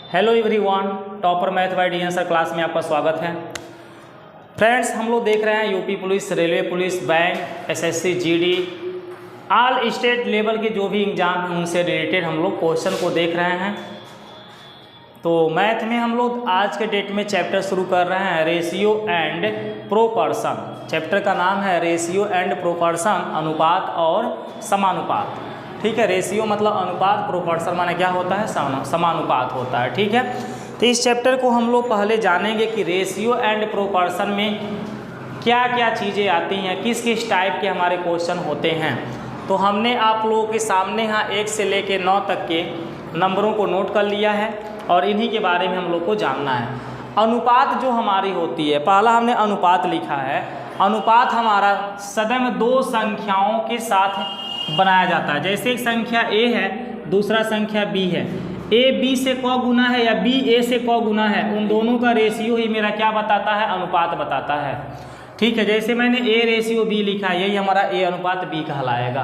Hello everyone, topper math bye D answer class में आपका स्वागत है। फ्रेंड्स, हम लोग देख रहे हैं UP police, railway police, bank, SSC, GD, all state level के जो भी एग्जाम हैं उनसे रिलेटेड हम लोग क्वेश्चन को देख रहे हैं। तो मैथ में हम लोग आज के डेट में चैप्टर शुरू कर रहे हैं रेशियो एंड प्रोपोर्शन। चैप्टर का नाम है रेशियो एंड प्रोपोर्शन, अनुपात और समानुपात। ठीक है, रेशियो मतलब अनुपात, प्रोपोर्शन माने क्या होता है, समानुपात होता है। ठीक है, तो इस चैप्टर को हम लोग पहले जानेंगे कि रेशियो एंड प्रोपोर्शन में क्या क्या चीज़ें आती हैं, किस किस टाइप के हमारे क्वेश्चन होते हैं। तो हमने आप लोगों के सामने यहाँ 1 से लेकर 9 तक के नंबरों को नोट कर लिया है और इन्हीं के बारे में हम लोग को जानना है। अनुपात जो हमारी होती है, पहला हमने अनुपात लिखा है। अनुपात हमारा सदैव दो संख्याओं के साथ बनाया जाता है। जैसे एक संख्या a है, दूसरा संख्या b है। a b से क गुना है या b a से क गुना है, उन दोनों का रेशियो ही मेरा क्या बताता है, अनुपात बताता है। ठीक है, जैसे मैंने a रेशियो b लिखा है, यही हमारा a अनुपात b कहलाएगा।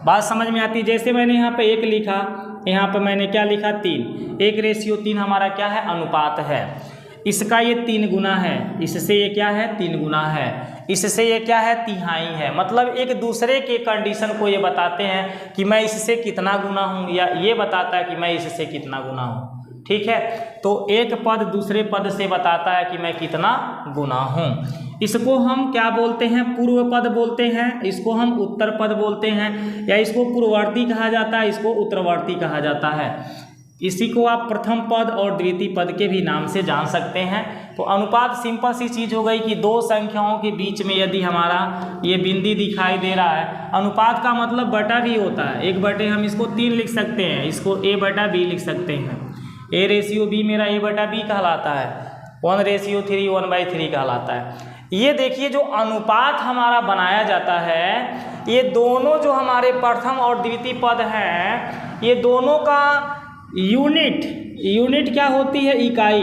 बात समझ में आती है। जैसे मैंने यहाँ पे 1 लिखा, यहाँ पे मैंने क्या लिखा, 3। 1 रेशियो 3 हमारा क्या है, अनुपात है। इसका ये 3 गुना है, इससे ये क्या है, 3 गुना है, इससे ये क्या है, तिहाई है। मतलब एक दूसरे के कंडीशन को ये बताते हैं कि मैं इससे कितना गुना हूँ, या ये बताता है कि मैं इससे कितना गुना हूँ। ठीक है, तो एक पद दूसरे पद से बताता है कि मैं कितना गुना हूँ। इसको हम क्या बोलते हैं, पूर्व पद बोलते हैं, इसको हम उत्तर पद बोलते हैं, या इसको पूर्ववर्ती कहा जाता है, इसको उत्तरवर्ती कहा जाता है। इसी को आप प्रथम पद और द्वितीय पद के भी नाम से जान सकते हैं। तो अनुपात सिंपल सी चीज़ हो गई कि दो संख्याओं के बीच में यदि हमारा ये बिंदी दिखाई दे रहा है, अनुपात का मतलब बटा भी होता है। 1 बटे हम इसको 3 लिख सकते हैं, इसको a बटा b लिख सकते हैं। a रेशियो b मेरा a बटा b कहलाता है। 1 रेशियो 3 1/3 कहलाता है। ये देखिए, जो अनुपात हमारा बनाया जाता है, ये दोनों जो हमारे प्रथम और द्वितीय पद हैं, ये दोनों का यूनिट क्या होती है, इकाई।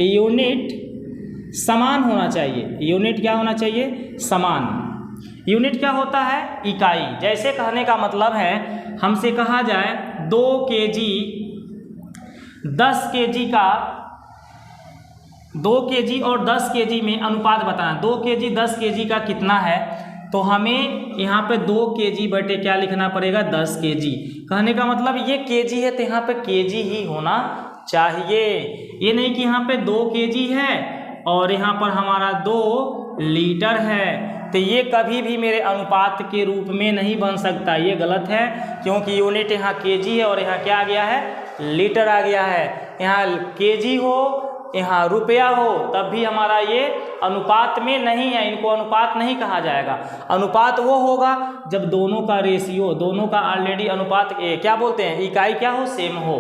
यूनिट समान होना चाहिए। यूनिट क्या होना चाहिए, समान। यूनिट क्या होता है, इकाई। जैसे कहने का मतलब है, हमसे कहा जाए 2 kg 10 kg का, 2 kg और 10 kg में अनुपात बताना। 2 kg 10 kg का कितना है, तो हमें यहाँ पे 2 kg बटे क्या लिखना पड़ेगा, 10 kg। कहने का मतलब ये kg है तो यहाँ पे kg ही होना चाहिए। ये नहीं कि यहाँ पे 2 kg है और यहाँ पर हमारा 2 लीटर है, तो ये कभी भी मेरे अनुपात के रूप में नहीं बन सकता। ये गलत है, क्योंकि यूनिट यहाँ kg है और यहाँ क्या आ गया है, लीटर आ गया है। यहाँ kg हो, यहाँ रुपया हो, तब भी हमारा ये अनुपात में नहीं है, इनको अनुपात नहीं कहा जाएगा। अनुपात वो होगा जब दोनों का रेशियो, दोनों का ऑलरेडी अनुपात क्या बोलते हैं, इकाई क्या हो, सेम हो।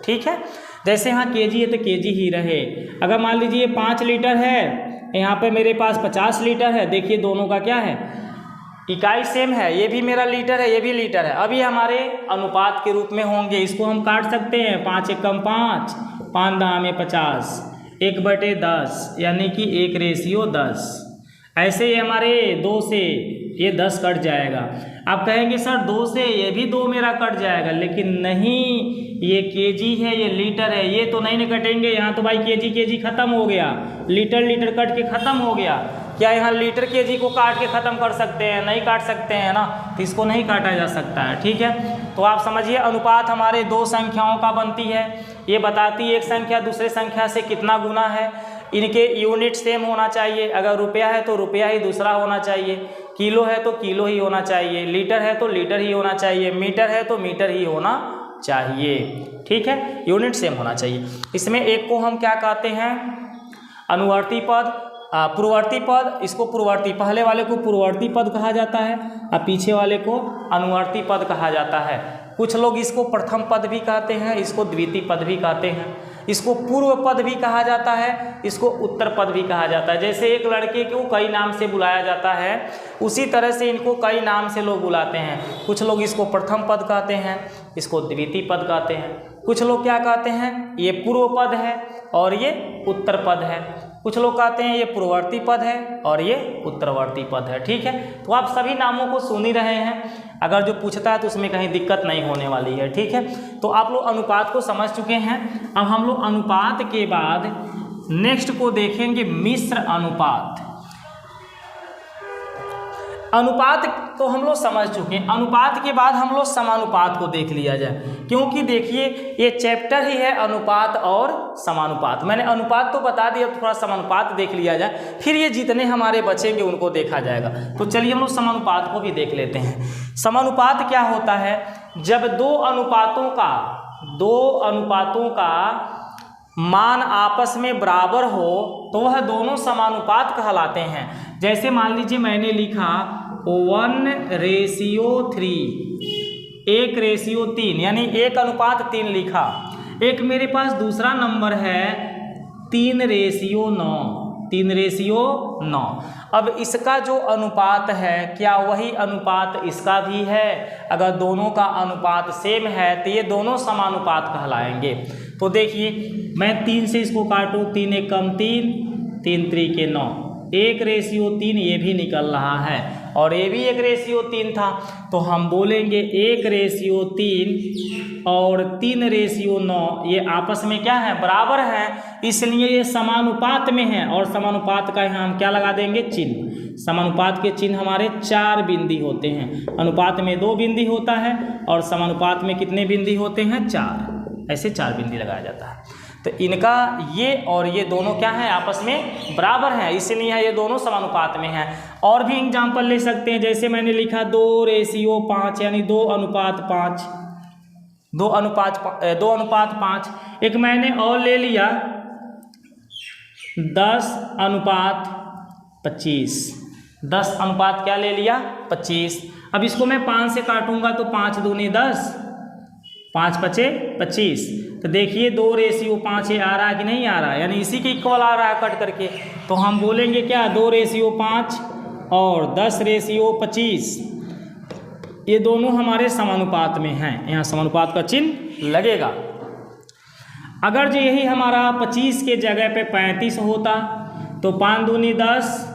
ठीक है, जैसे यहाँ kg है तो kg ही रहे। अगर मान लीजिए 5 लीटर है, यहाँ पे मेरे पास 50 लीटर है, देखिए दोनों का क्या है, इकाई सेम है। ये भी मेरा लीटर है, ये भी लीटर है। अभी हमारे अनुपात के रूप में होंगे। इसको हम काट सकते हैं, 5 एकम 5, 5 दामे 50, 1/10 यानी कि 1 रेशियो 10। ऐसे ये हमारे 2 से ये 10 कट जाएगा। आप कहेंगे सर 2 से ये भी 2 मेरा कट जाएगा, लेकिन नहीं, ये kg है, ये लीटर है, ये तो नहीं कटेंगे। यहाँ तो भाई kg खत्म हो गया, लीटर कट के खत्म हो गया। क्या यहाँ लीटर kg को काट के ख़त्म कर सकते हैं, नहीं काट सकते हैं ना, तो इसको नहीं काटा जा सकता है। ठीक है, तो आप समझिए, अनुपात हमारे 2 संख्याओं का बनती है। ये बताती है एक संख्या दूसरे संख्या से कितना गुना है। इनके यूनिट सेम होना चाहिए। अगर रुपया है तो रुपया ही दूसरा होना चाहिए, किलो है तो किलो ही होना चाहिए, लीटर है तो लीटर ही होना चाहिए, मीटर है तो मीटर ही होना चाहिए। ठीक है, यूनिट सेम होना चाहिए। इसमें एक को हम क्या कहते हैं, अनुवर्ती पद, पूर्ववर्ती पद। इसको पूर्ववर्ती, पहले वाले को पूर्ववर्ती पद कहा जाता है और पीछे वाले को अनुवर्ती पद कहा जाता है। कुछ लोग इसको प्रथम पद भी कहते हैं, इसको द्वितीय पद भी कहते हैं, इसको पूर्व पद भी कहा जाता है, इसको उत्तर पद भी कहा जाता है। जैसे एक लड़के को कई नाम से बुलाया जाता है, उसी तरह से इनको कई नाम से लोग बुलाते हैं। कुछ लोग इसको प्रथम पद कहते हैं, इसको द्वितीय पद कहते हैं। कुछ लोग क्या कहते हैं, ये पूर्व पद है और ये उत्तर पद है। कुछ लोग कहते हैं ये पूर्ववर्ती पद है और ये उत्तरवर्ती पद है। ठीक है, तो आप सभी नामों को सुन ही रहे हैं। अगर जो पूछता है तो उसमें कहीं दिक्कत नहीं होने वाली है, ठीक है। तो आप लोग अनुपात को समझ चुके हैं। अब हम लोग अनुपात के बाद नेक्स्ट को देखेंगे मिश्र अनुपात। अनुपात तो हम लोग समझ चुके हैं, अनुपात के बाद हम लोग समानुपात को देख लिया जाए, क्योंकि देखिए ये चैप्टर ही है अनुपात और समानुपात। मैंने अनुपात तो बता दिया, थोड़ा समानुपात देख लिया जाए, फिर ये जितने हमारे बचेंगे उनको देखा जाएगा। तो चलिए हम लोग समानुपात को भी देख लेते हैं। समानुपात क्या होता है? जब दो अनुपातों का मान आपस में बराबर हो तो वह दोनों समानुपात कहलाते हैं। जैसे मान लीजिए मैंने लिखा 1:3, 1:3, यानी 1:3 लिखा। एक मेरे पास दूसरा नंबर है 3:9, 3:9। अब इसका जो अनुपात है क्या वही अनुपात इसका भी है? अगर दोनों का अनुपात सेम है तो ये दोनों समानुपात कहलाएंगे। तो देखिए मैं 3 से इसको काटूँ, 3 × 1 = 3, 3 × 3 = 9, 1:3 ये भी निकल रहा है और ये भी 1:3 था। तो हम बोलेंगे 1:3 और 3:9 ये आपस में क्या है? बराबर है, इसलिए ये समानुपात में है। और समानुपात का यहाँ हम क्या लगा देंगे? चिन्ह। समानुपात के चिन्ह हमारे 4 बिंदी होते हैं। अनुपात में 2 बिंदी होता है और समानुपात में कितने बिंदी होते हैं? 4। ऐसे 4 बिंदी लगाया जाता है। तो इनका ये और ये दोनों क्या है? आपस में बराबर हैं, इसलिए ये दोनों समानुपात में हैं। और भी एग्जाम्पल ले सकते हैं, जैसे मैंने लिखा 2:5, यानी 2:5, 2:5। एक मैंने और ले लिया 10:25, 10 क्या ले लिया? 25। अब इसको मैं 5 से काटूंगा तो 5 दूनी 10, 5 × 5 = 25। तो देखिए 2:5 ये आ रहा है कि नहीं आ रहा है? यानी इसी के इक्वल आ रहा है कट करके। तो हम बोलेंगे क्या? 2:5 और 10:25 ये दोनों हमारे समानुपात में हैं। यहाँ समानुपात का चिन्ह लगेगा। अगर जो यही हमारा 25 के जगह पे 35 होता तो 5 दूनी 10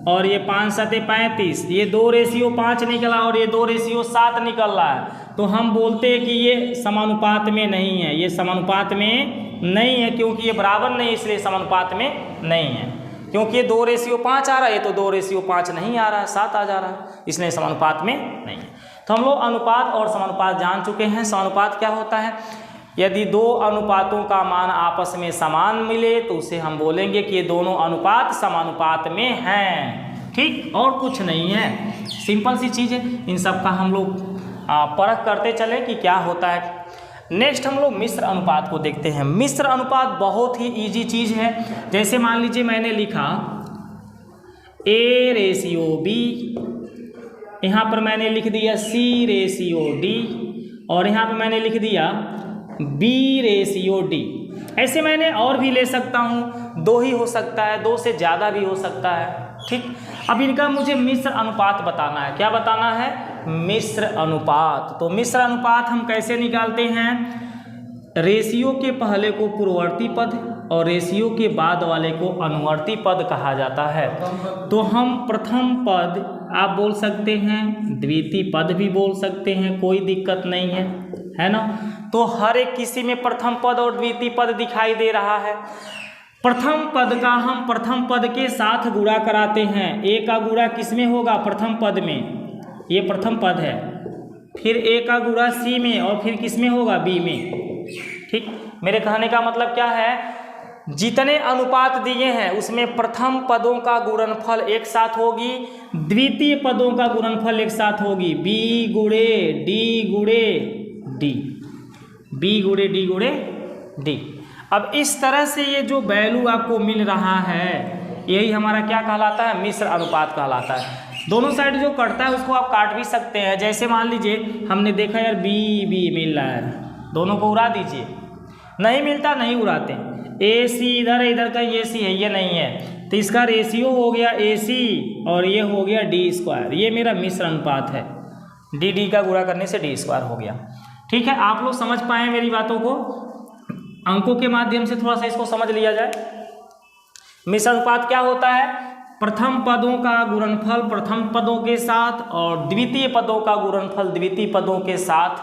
और ये 5 × 7 = 35, ये 2:5 निकला और ये 2:7 निकल रहा है। तो हम बोलते हैं कि ये समानुपात में नहीं है, ये समानुपात में नहीं है, क्योंकि ये बराबर नहीं, इसलिए समानुपात में नहीं है। क्योंकि ये 2:5 आ रहा है, ये तो 2:5 नहीं आ रहा है, 7 आ जा रहा है, इसलिए समानुपात में नहीं है। तो हम लोग अनुपात और समानुपात जान चुके हैं। समानुपात क्या होता है? यदि 2 अनुपातों का मान आपस में समान मिले तो उसे हम बोलेंगे कि ये दोनों अनुपात समानुपात में हैं, ठीक, और कुछ नहीं है। सिंपल सी चीज़ है। इन सब का हम लोग परख करते चले कि क्या होता है। नेक्स्ट हम लोग मिश्र अनुपात को देखते हैं। मिश्र अनुपात बहुत ही इजी चीज़ है। जैसे मान लीजिए मैंने लिखा A:B, यहाँ पर मैंने लिख दिया C:D और यहाँ पर मैंने लिख दिया B:D। ऐसे मैंने और भी ले सकता हूँ, 2 ही हो सकता है, 2 से ज़्यादा भी हो सकता है, ठीक। अब इनका मुझे मिश्र अनुपात बताना है। क्या बताना है? मिश्र अनुपात। तो मिश्र अनुपात हम कैसे निकालते हैं? रेशियो के पहले को पूर्ववर्ती पद और रेशियो के बाद वाले को अनुवर्ती पद कहा जाता है। तो हम प्रथम पद आप बोल सकते हैं, द्वितीय पद भी बोल सकते हैं, कोई दिक्कत नहीं है ना। तो हर एक किसी में प्रथम पद और द्वितीय पद दिखाई दे रहा है। प्रथम पद का हम प्रथम पद के साथ गुणा कराते हैं। ए का गुणा किस में होगा? प्रथम पद में, ये प्रथम पद है। फिर ए का गुणा सी में और फिर किस में होगा? बी में, ठीक। मेरे कहने का मतलब क्या है? जितने अनुपात दिए हैं उसमें प्रथम पदों का गुणनफल एक साथ होगी, द्वितीय पदों का गुणनफल एक साथ होगी, B गुणे D गुणे D, B गुणे D गुणे D। अब इस तरह से ये जो वैल्यू आपको मिल रहा है यही हमारा क्या कहलाता है? मिश्र अनुपात कहलाता है। दोनों साइड जो कटता है उसको आप काट भी सकते हैं। जैसे मान लीजिए हमने देखा यार B मिल रहा है, दोनों को उड़ा दीजिए, नहीं मिलता नहीं उड़ाते। AC इधर है, इधर का AC है, ये नहीं है, तो इसका रेशियो हो गया AC और ये हो गया D²। ये मेरा मिश्र अनुपात है। D का गुणा करने से D² हो गया, ठीक है। आप लोग समझ पाए मेरी बातों को? अंकों के माध्यम से थोड़ा सा इसको समझ लिया जाए। मिश्र अनुपात क्या होता है? प्रथम पदों का गुणनफल प्रथम पदों के साथ और द्वितीय पदों का गुणनफल द्वितीय पदों के साथ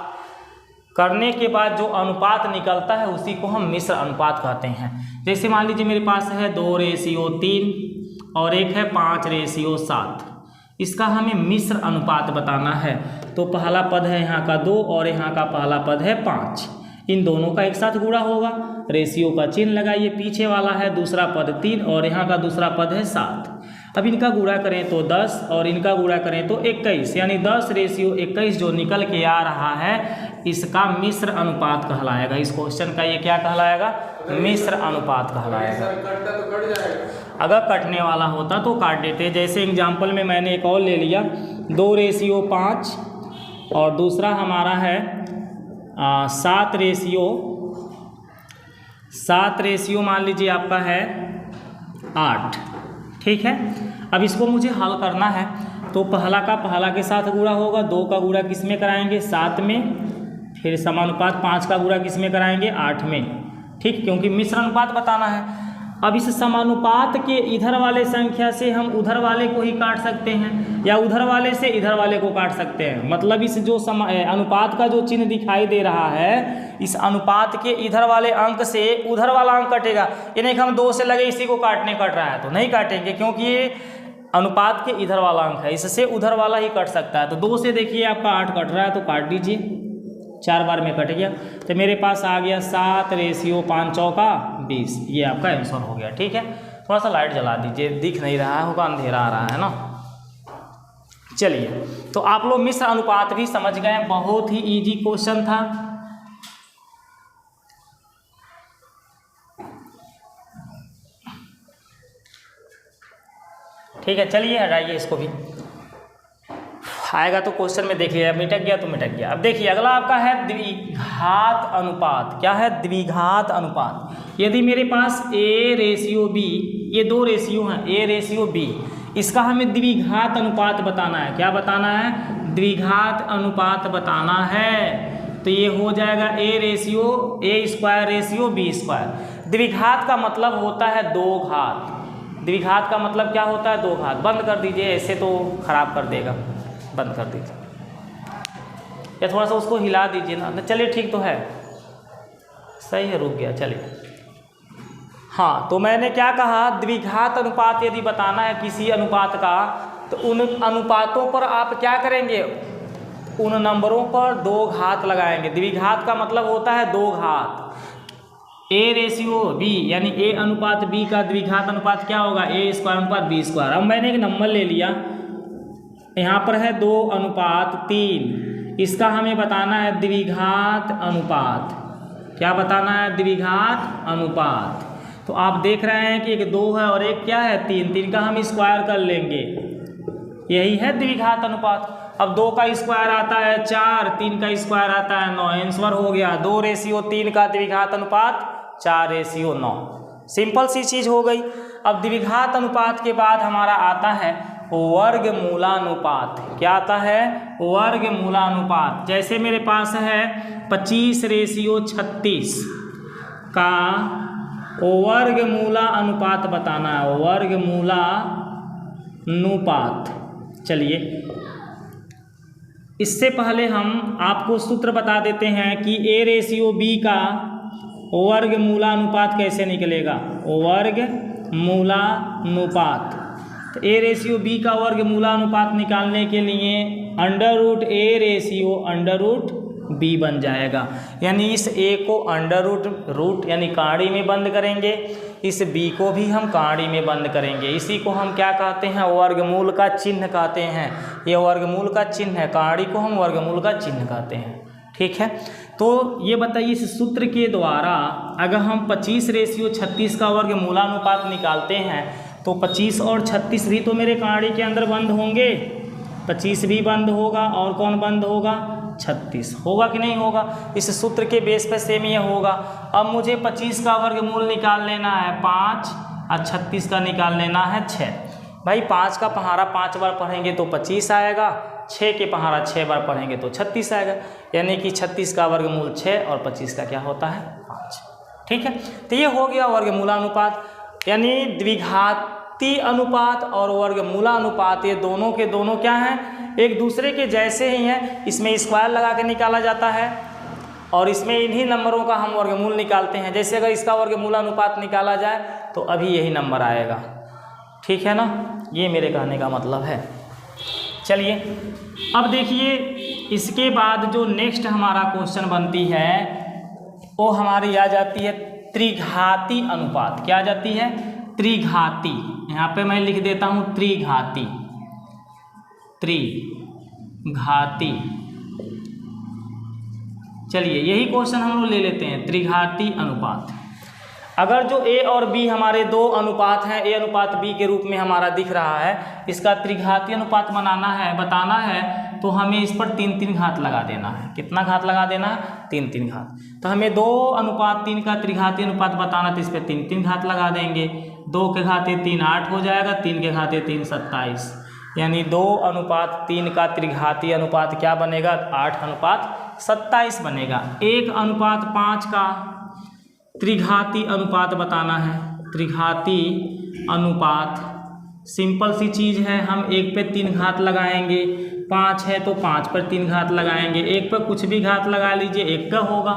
करने के बाद जो अनुपात निकलता है उसी को हम मिश्र अनुपात कहते हैं। जैसे मान लीजिए मेरे पास है 2:3 और एक है 5:7, इसका हमें मिश्र अनुपात बताना है। तो पहला पद है यहाँ का 2 और यहाँ का पहला पद है 5, इन दोनों का एक साथ गुणा होगा, रेशियो का चिन्ह लगाइए, पीछे वाला है दूसरा पद 3 और यहाँ का दूसरा पद है 7। अब इनका गुणा करें तो 10 और इनका गुणा करें तो 21, यानी 10:21 जो निकल के आ रहा है इसका मिश्र अनुपात कहलाएगा। इस क्वेश्चन का ये क्या कहलाएगा? मिश्र अनुपात कहलाएगा। अगर कटने वाला होता तो काट देते। जैसे एग्जाम्पल में मैंने एक और ले लिया 2:5 और दूसरा हमारा है 7 मान लीजिए आपका है 8, ठीक है। अब इसको मुझे हल करना है तो पहला का पहला के साथ गुणा होगा, 2 का गुणा किस में कराएंगे? 7 में, फिर समानुपात 5 का गुणा किस में कराएंगे? 8 में, ठीक, क्योंकि मिश्र अनुपात बताना है। अब इस समानुपात के इधर वाले संख्या से हम उधर वाले को ही काट सकते हैं या उधर वाले से इधर वाले को काट सकते हैं। मतलब इस जो अनुपात का जो चिन्ह दिखाई दे रहा है, इस अनुपात के इधर वाले अंक से उधर वाला अंक कटेगा। ये नहीं कि हम 2 से लगे इसी को काटने कट रहा है तो नहीं काटेंगे, क्योंकि ये अनुपात के इधर वाला अंक है, इससे उधर वाला ही कट सकता है। तो 2 से देखिए आपका 8 कट रहा है तो काट दीजिए, 4 बार में कट गया। तो मेरे पास आ गया 7:5 ये आपका आंसर हो गया, ठीक है। थोड़ा सा लाइट जला दीजिए, दिख नहीं रहा होगा, अंधेरा आ रहा है ना। चलिए, तो आप लोग मिश्र अनुपात भी समझ गए, बहुत ही इजी क्वेश्चन था। ठीक है, चलिए हटाइए इसको भी, आएगा तो क्वेश्चन में देखिए। मिटक गया तो मिटक गया। अब देखिए अगला आपका है द्विघात अनुपात। क्या है? द्विघात अनुपात। यदि मेरे पास A:B, ये 2 रेशियो हैं A:B, इसका हमें द्विघात अनुपात बताना है। क्या बताना है? द्विघात अनुपात बताना है। तो ये हो जाएगा A:2:B²। द्विघात का मतलब होता है 2 घात। द्विघात का मतलब क्या होता है? 2 घात। बंद कर दीजिए, ऐसे तो खराब कर देगा, बंद कर दीजिए या थोड़ा सा उसको हिला दीजिए ना। चलिए ठीक तो है, सही है, रुक गया। चलिए, हाँ, तो मैंने क्या कहा? द्विघात अनुपात यदि बताना है किसी अनुपात का तो उन अनुपातों पर आप क्या करेंगे? उन नंबरों पर 2 घात लगाएंगे। द्विघात का मतलब होता है 2 घात। A:B यानी A:B का द्विघात अनुपात क्या होगा? A²/B²। अब मैंने एक नंबर ले लिया, यहाँ पर है 2:3, इसका हमें बताना है द्विघात अनुपात। क्या बताना है? द्विघात अनुपात। तो आप देख रहे हैं कि एक 2 है और एक क्या है? 3 का हम स्क्वायर कर लेंगे, यही है द्विघात अनुपात। अब 2 का स्क्वायर आता है 4, 3 का स्क्वायर आता है 9, आंसर हो गया 2:3 का द्विघात अनुपात 4:9। सिंपल सी चीज़ हो गई। अब द्विघात अनुपात के बाद हमारा आता है वर्गमूलानुपात। क्या आता है? वर्गमूलानुपात। जैसे मेरे पास है 25:36 का वर्गमूला अनुपात बताना है, वर्गमूलानुपात। चलिए, इससे पहले हम आपको सूत्र बता देते हैं कि A:B का वर्गमूलानुपात कैसे निकलेगा। वर्गमूलानुपात, तो A:B का वर्गमूलानुपात निकालने के लिए √A:√B बन जाएगा। यानी इस A को रूट यानी काड़ी में बंद करेंगे, इस B को भी हम काड़ी में बंद करेंगे। इसी को हम क्या कहते हैं? वर्गमूल का चिन्ह कहते हैं। ये वर्गमूल का चिन्ह है, काड़ी को हम वर्गमूल का चिन्ह कहते हैं, ठीक है। तो ये बताइए, इस सूत्र के द्वारा अगर हम 25:36 का वर्गमूलानुपात निकालते हैं तो 25 और 36 भी तो मेरे काड़ी के अंदर बंद होंगे। 25 भी बंद होगा और कौन बंद होगा? 36 होगा कि नहीं होगा? इस सूत्र के बेस पे सेम ये होगा। अब मुझे 25 का वर्गमूल निकाल लेना है 5 और 36 का निकाल लेना है 6। भाई 5 का पहाड़ा 5 बार पढ़ेंगे तो 25 आएगा, 6 के पहाड़ा 6 बार पढ़ेंगे तो 36 आएगा। यानी कि 36 का वर्गमूल 6 और 25 का क्या होता है? 5। ठीक है, तो ये हो गया वर्गमूलानुपात। यानी द्विघात अनुपात और वर्गमूलानुपात ये दोनों के दोनों क्या हैं, एक दूसरे के जैसे ही हैं। इसमें स्क्वायर लगा के निकाला जाता है और इसमें इन्हीं नंबरों का हम वर्गमूल निकालते हैं। जैसे अगर इसका वर्गमूलानुपात निकाला जाए तो अभी यही नंबर आएगा, ठीक है ना। ये मेरे कहने का मतलब है। चलिए अब देखिए, इसके बाद जो नेक्स्ट हमारा क्वेश्चन बनती है वो हमारी आ जाती है त्रिघाती अनुपात। क्या आ जाती है? त्रिघाती। यहाँ पे मैं लिख देता हूँ त्रिघाती। त्रिघाती, चलिए यही क्वेश्चन हम लोग ले लेते हैं, त्रिघाती अनुपात। अगर जो ए और बी हमारे दो अनुपात हैं, ए अनुपात बी के रूप में हमारा दिख रहा है, इसका त्रिघाती अनुपात बताना है तो हमें इस पर 3-3 घात लगा देना है। कितना घात लगा देना है? 3-3 घात। तो हमें 2:3 का त्रिघाती अनुपात बताना, तो इस पर 3-3 घात लगा देंगे। 2 के घाते 3 8 हो जाएगा, 3 के घाते 3 27, यानी 2:3 का त्रिघाती अनुपात क्या बनेगा? 8:27 बनेगा। 1:5 का त्रिघाती अनुपात बताना है। त्रिघाती अनुपात सिंपल सी चीज़ है, हम 1 पे 3 घात लगाएंगे। 5 है तो 5 पर 3 घात लगाएंगे। 1 पर कुछ भी घात लगा लीजिए, 1 का होगा।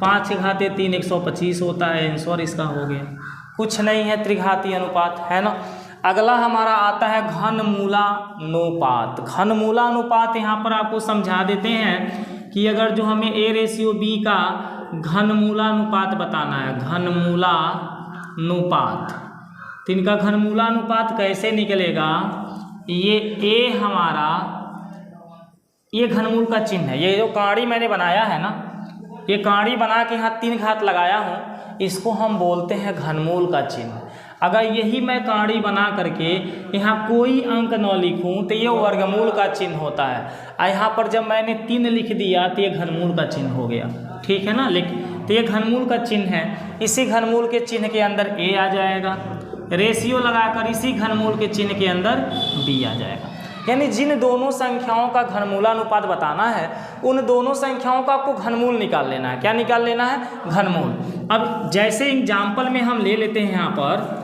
5 के घाते 3 125 होता है, आंसर इसका हो गया। कुछ नहीं है त्रिघाती अनुपात, है ना। अगला हमारा आता है घनमूलानुपात। घनमूलानुपात यहाँ पर आपको समझा देते हैं कि अगर जो हमें A/B का घनमूलानुपात बताना है, घनमूलानुपात, तो इनका घनमूलानुपात कैसे निकलेगा? ये A हमारा, ये घनमूल का चिन्ह है। ये जो कांड़ी मैंने बनाया है ना, ये कांड़ी बना के यहाँ 3 घात लगाया हूँ, इसको हम बोलते हैं घनमूल का चिन्ह। अगर यही मैं कांड़ी बना करके यहाँ कोई अंक न लिखूँ तो ये वर्गमूल का चिन्ह होता है। यहाँ पर जब मैंने 3 लिख दिया तो ये घनमूल का चिन्ह हो गया, ठीक है ना। तो ये घनमूल का चिन्ह है। इसी घनमूल के चिन्ह के अंदर A आ जाएगा, रेशियो लगाकर इसी घनमूल के चिन्ह के अंदर B आ जाएगा। यानी जिन दोनों संख्याओं का घनमूलानुपात बताना है, उन दोनों संख्याओं का आपको घनमूल निकाल लेना है। क्या निकाल लेना है? घनमूल। अब जैसे एग्जाम्पल में हम ले लेते हैं, यहाँ पर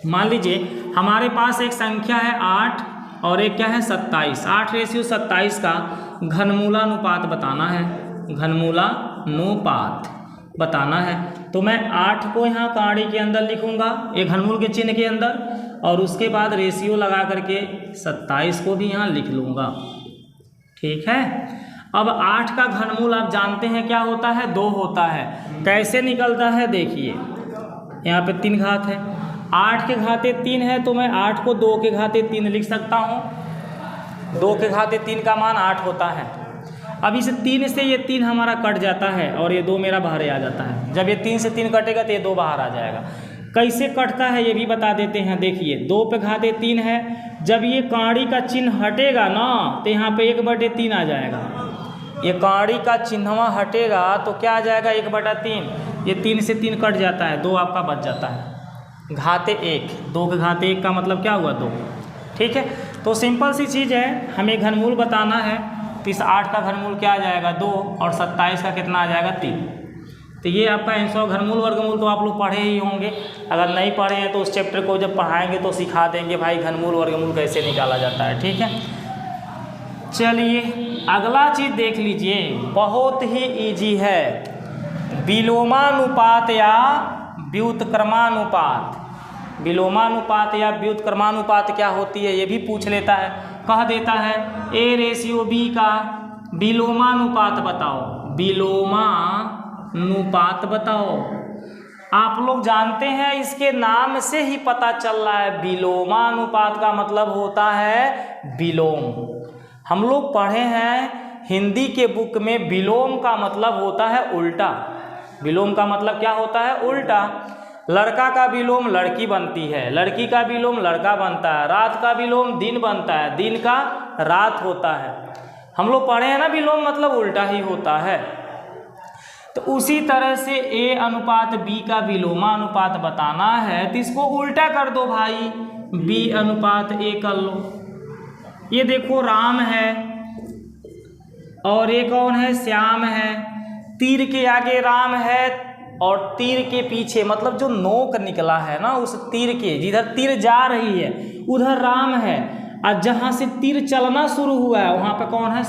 मान लीजिए हमारे पास एक संख्या है 8 और एक क्या है 27। 8:27 का घनमूलानुपात बताना है। घनमूलानुपात बताना है तो मैं 8 को यहाँ कांड़ी के अंदर लिखूँगा, एक घनमूल के चिन्ह के अंदर, और उसके बाद रेशियो लगा करके 27 को भी यहाँ लिख लूँगा, ठीक है। अब 8 का घनमूल आप जानते हैं क्या होता है? 2 होता है। कैसे निकलता है? देखिए यहाँ पे 3 घात है, 8 के घाते 3 है तो मैं 8 को 2 के घाते 3 लिख सकता हूँ। 2 के घाते 3 का मान 8 होता है। अब इस 3 से ये 3 हमारा कट जाता है और ये 2 मेरा बाहर आ जाता है। जब ये 3 से 3 कटेगा तो ये 2 बाहर आ जाएगा। कैसे कटता है ये भी बता देते हैं। देखिए 2 पे घाते 3 है, जब ये कांड़ी का चिन्ह हटेगा ना तो यहाँ पे 1/3 आ जाएगा। ये कांड़ी का चिन्हवा हटेगा तो क्या आ जाएगा? 1/3। ये 3 से 3 कट जाता है, 2 आपका बच जाता है। घाते 1, 2 के घाते 1 का मतलब क्या हुआ? 2, ठीक है। तो सिंपल सी चीज़ है, हमें घनमूल बताना है। तो इस 8 का घनमूल क्या आ जाएगा? 2, और 27 का कितना आ जाएगा? 3। तो ये आपका आंसर। घनमूल वर्गमूल तो आप लोग पढ़े ही होंगे, अगर नहीं पढ़े हैं तो उस चैप्टर को जब पढ़ाएंगे तो सिखा देंगे भाई घनमूल वर्गमूल कैसे निकाला जाता है, ठीक है। चलिए अगला चीज़ देख लीजिए, बहुत ही इजी है। विलोमानुपात या व्युत्क्रमानुपात। विलोमानुपात या व्युत्क्रमानुपात क्या होती है ये भी पूछ लेता है। कह देता है A/B का विलोमानुपात बताओ। विलोमानुपात बताओ। आप लोग जानते हैं, इसके नाम से ही पता चल रहा है, विलोमानुपात का मतलब होता है विलोम। हम लोग पढ़े हैं हिंदी के बुक में, विलोम का मतलब होता है उल्टा। विलोम का मतलब क्या होता है? उल्टा। लड़का का विलोम लड़की बनती है, लड़की का विलोम लड़का बनता है, रात का विलोम दिन बनता है, दिन का रात होता है। हम लोग पढ़े हैं ना, विलोम मतलब उल्टा ही होता है। तो उसी तरह से A/B का विलोमानुपात बताना है तो इसको उल्टा कर दो भाई, B/A कर लो। ये देखो राम है और एक कौन है? श्याम है। तीर के आगे राम है, और तीर के पीछे मतलब जो नोक निकला है ना उस तीर के, जिधर तीर जा रही है उधर राम है, और जहाँ से तीर चलना शुरू हुआ है वहाँ पे कौन है,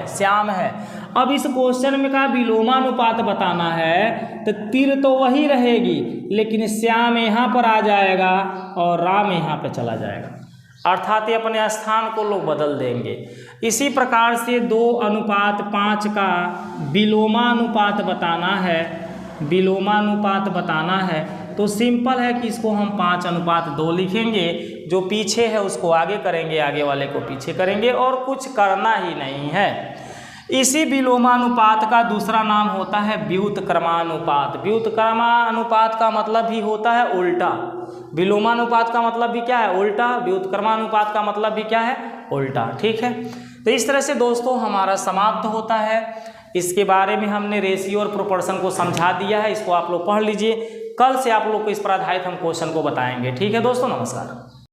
श्याम है। अब इस क्वेश्चन में का विलोमानुपात बताना है तो तीर तो वही रहेगी लेकिन श्याम यहाँ पर आ जाएगा और राम यहाँ पे चला जाएगा, अर्थात ये अपने स्थान को लोग बदल देंगे। इसी प्रकार से 2:5 का विलोमानुपात बताना है तो सिंपल है कि इसको हम 5:2 लिखेंगे, जो पीछे है उसको आगे करेंगे, आगे वाले को पीछे करेंगे और कुछ करना ही नहीं है। इसी विलोमानुपात का दूसरा नाम होता है व्युत्क्रमानुपात। व्युत्क्रमानुपात का मतलब भी होता है उल्टा, विलोमानुपात का मतलब भी क्या है, उल्टा। व्युत्क्रमानुपात का मतलब भी क्या है, उल्टा। ठीक है, तो इस तरह से दोस्तों हमारा समाप्त होता है। इसके बारे में हमने रेशियो और प्रोपोर्शन को समझा दिया है, इसको आप लोग पढ़ लीजिए। कल से आप लोग को इस पर आधारित हम क्वेश्चन को बताएंगे। ठीक है दोस्तों, नमस्कार।